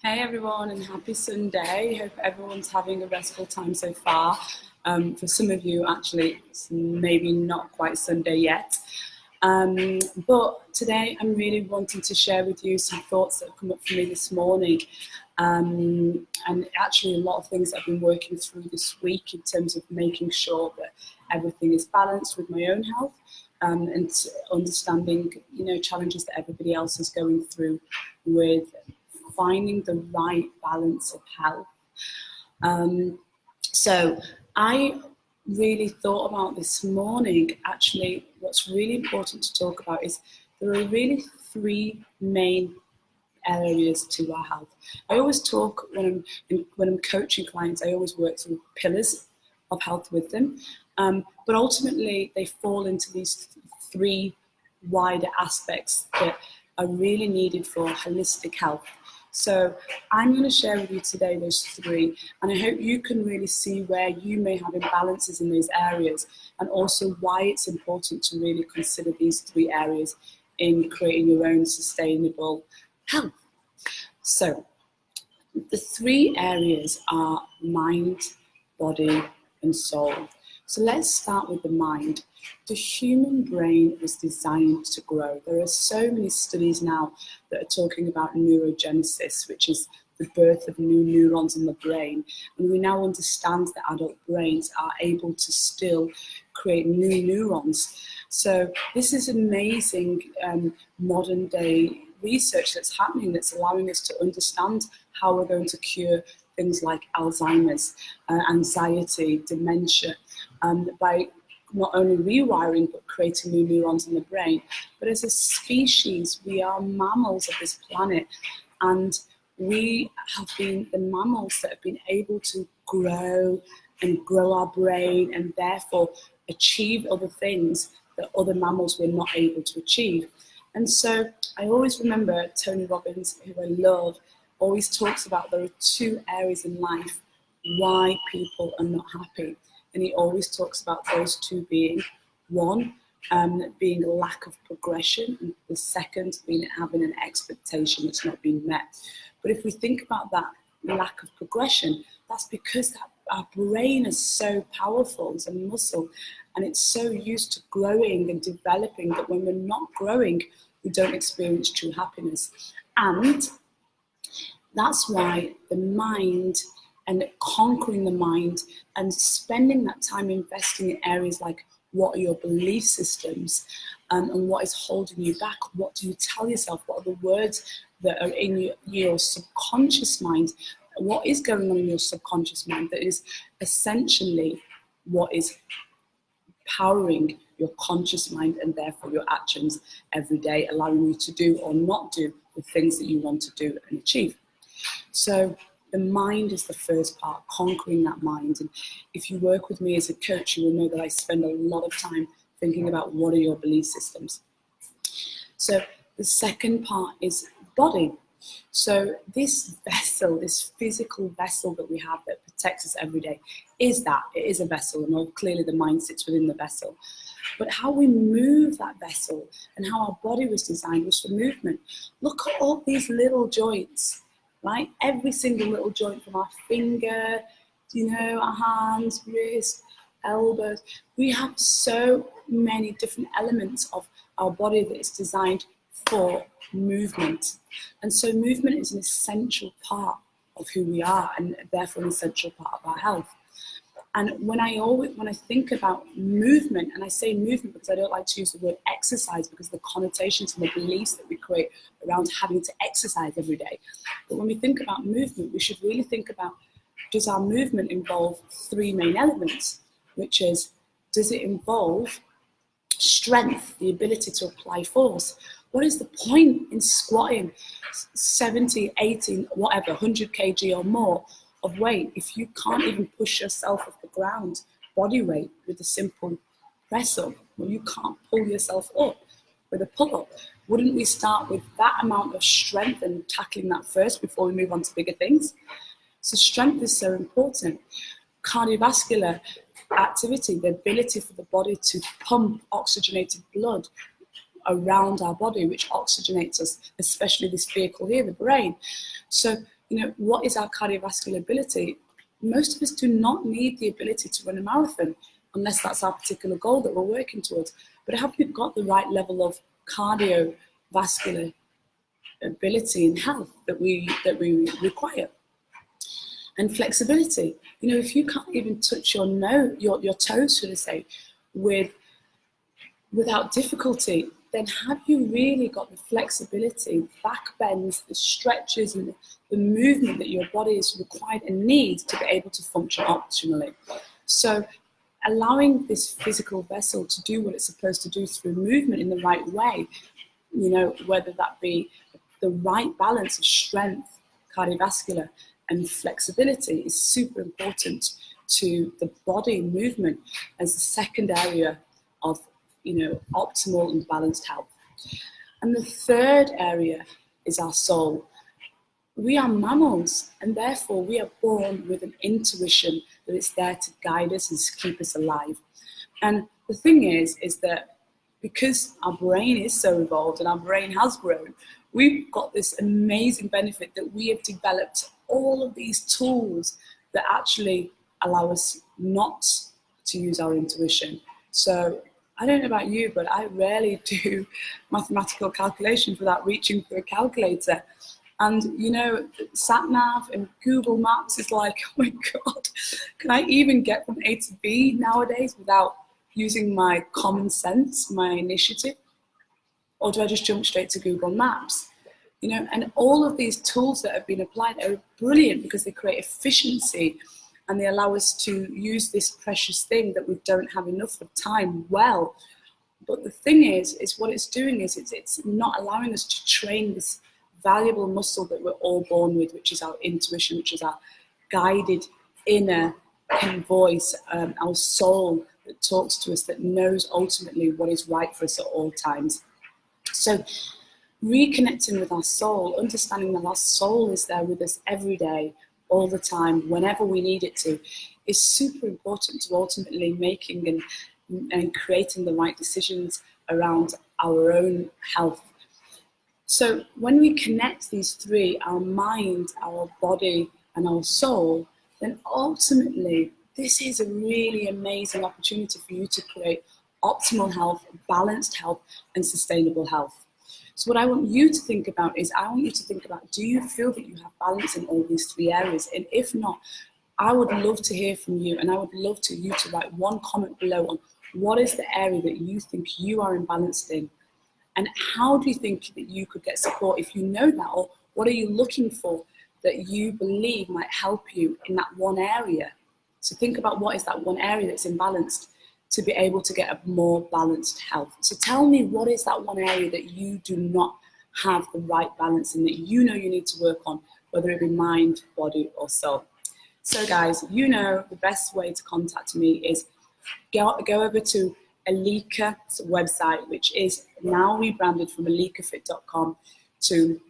Hey everyone, and happy Sunday. Hope everyone's having a restful time so far. For some of you, actually, it's maybe not quite Sunday yet. But today I'm really wanting to share with you some thoughts that have come up for me this morning. And actually a lot of things I've been working through this week in terms of making sure that everything is balanced with my own health, and understanding, challenges that everybody else is going through with finding the right balance of health. So I really thought about this morning, actually, what's really important to talk about is there are really three main areas to our health. I always talk when I'm coaching clients, I always work through pillars of health with them. But ultimately they fall into these three wider aspects that are really needed for holistic health. So I'm going to share with you today those three, and I hope you can really see where you may have imbalances in those areas, and also why it's important to really consider these three areas in creating your own sustainable health. So the three areas are mind, body, and soul. So let's start with the mind. The human brain was designed to grow. There are so many studies now that are talking about neurogenesis, which is the birth of new neurons in the brain. And we now understand that adult brains are able to still create new neurons. So this is amazing modern day research that's happening, that's allowing us to understand how we're going to cure things like Alzheimer's, anxiety, dementia, by not only rewiring but creating new neurons in the brain. But as a species, we are mammals of this planet, and we have been the mammals that have been able to grow our brain and therefore achieve other things that other mammals were not able to achieve. And so I always remember Tony Robbins, who I love, always talks about there are two areas in life why people are not happy. And he always talks about those two being, one, being a lack of progression, and the second being having an expectation that's not being met. But if we think about that lack of progression, that's because our brain is so powerful as a muscle, and it's so used to growing and developing that when we're not growing, we don't experience true happiness. And that's why the mind, and conquering the mind and spending that time investing in areas like what are your belief systems, and what is holding you back, what do you tell yourself, what are the words that are in your subconscious mind, what is going on in your subconscious mind that is essentially what is powering your conscious mind and therefore your actions every day, allowing you to do or not do the things that you want to do and achieve. So the mind is the first part, conquering that mind. And if you work with me as a coach, you will know that I spend a lot of time thinking about what are your belief systems. So the second part is body. So this vessel, this physical vessel that we have that protects us every day, it is a vessel, and clearly the mind sits within the vessel. But how we move that vessel and how our body was designed was for movement. Look at all these little joints. Right? Every single little joint, from our finger, our hands, wrist, elbows. We have so many different elements of our body that is designed for movement. And so movement is an essential part of who we are, and therefore an essential part of our health. And when I think about movement, and I say movement because I don't like to use the word exercise because of the connotations and the beliefs that we create around having to exercise every day. But when we think about movement, we should really think about, does our movement involve three main elements, which is, does it involve strength, the ability to apply force? What is the point in squatting 70, 80, whatever, 100 kg or more of weight if you can't even push yourself off the ground, body weight, with a simple press up? Well, you can't pull yourself up with a pull up. Wouldn't we start with that amount of strength and tackling that first before we move on to bigger things? So strength is so important. Cardiovascular activity, the ability for the body to pump oxygenated blood around our body, which oxygenates us, especially this vehicle here, the brain. So what is our cardiovascular ability? Most of us do not need the ability to run a marathon unless that's our particular goal that we're working towards. But have we got the right level of cardiovascular ability and health that we require? And flexibility. If you can't even touch your toes, should I say, without difficulty, then have you really got the flexibility, back bends, the stretches, and the movement that your body is required and needs to be able to function optimally? So allowing this physical vessel to do what it's supposed to do through movement in the right way, whether that be the right balance of strength, cardiovascular, and flexibility, is super important to the body movement as the second area of optimal and balanced health. And the third area is our soul. We are mammals, and therefore we are born with an intuition that it's there to guide us and to keep us alive. And the thing is that because our brain is so evolved and our brain has grown, we've got this amazing benefit that we have developed all of these tools that actually allow us not to use our intuition. So I don't know about you, but I rarely do mathematical calculations without reaching for a calculator. And sat-nav and Google Maps is like, oh my God, can I even get from A to B nowadays without using my common sense, my initiative? Or do I just jump straight to Google Maps? And all of these tools that have been applied are brilliant because they create efficiency and they allow us to use this precious thing that we don't have enough of time well. But the thing is what it's doing is it's not allowing us to train this valuable muscle that we're all born with, which is our intuition, which is our guided inner voice, our soul that talks to us, that knows ultimately what is right for us at all times. So reconnecting with our soul, understanding that our soul is there with us every day, all the time, whenever we need it to, is super important to ultimately making and creating the right decisions around our own health. So when we connect these three, our mind, our body, and our soul, then ultimately this is a really amazing opportunity for you to create optimal health, balanced health, and sustainable health. So what I want you to think about is, do you feel that you have balance in all these three areas? And if not, I would love to hear from you, and I would love you to write one comment below on what is the area that you think you are imbalanced in, and how do you think that you could get support if you know that, or what are you looking for that you believe might help you in that one area? So think about what is that one area that's imbalanced to be able to get a more balanced health. So tell me, what is that one area that you do not have the right balance in, that you know you need to work on, whether it be mind, body, or soul? So guys, the best way to contact me is go over to 𝐓𝐫𝐿𝐼𝐾𝐝's website, which is now rebranded from 𝐓𝐫𝐼𝐾𝐝 to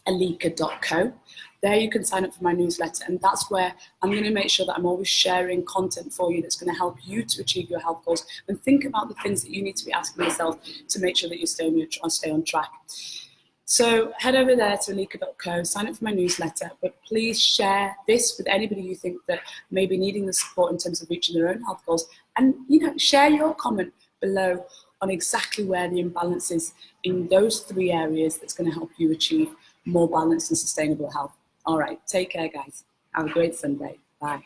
𝐓𝐫𝐼𝐾.co. There you can sign up for my newsletter, and that's where I'm going to make sure that I'm always sharing content for you that's going to help you to achieve your health goals, and think about the things that you need to be asking yourself to make sure that you stay on track. So head over there to 𝐓𝐫𝐼𝐾.co, sign up for my newsletter, but please share this with anybody you think that may be needing the support in terms of reaching their own health goals, and share your comment below on exactly where the imbalance is in those three areas that's going to help you achieve more balanced and sustainable health. All right, take care, guys. Have a great Sunday. Bye.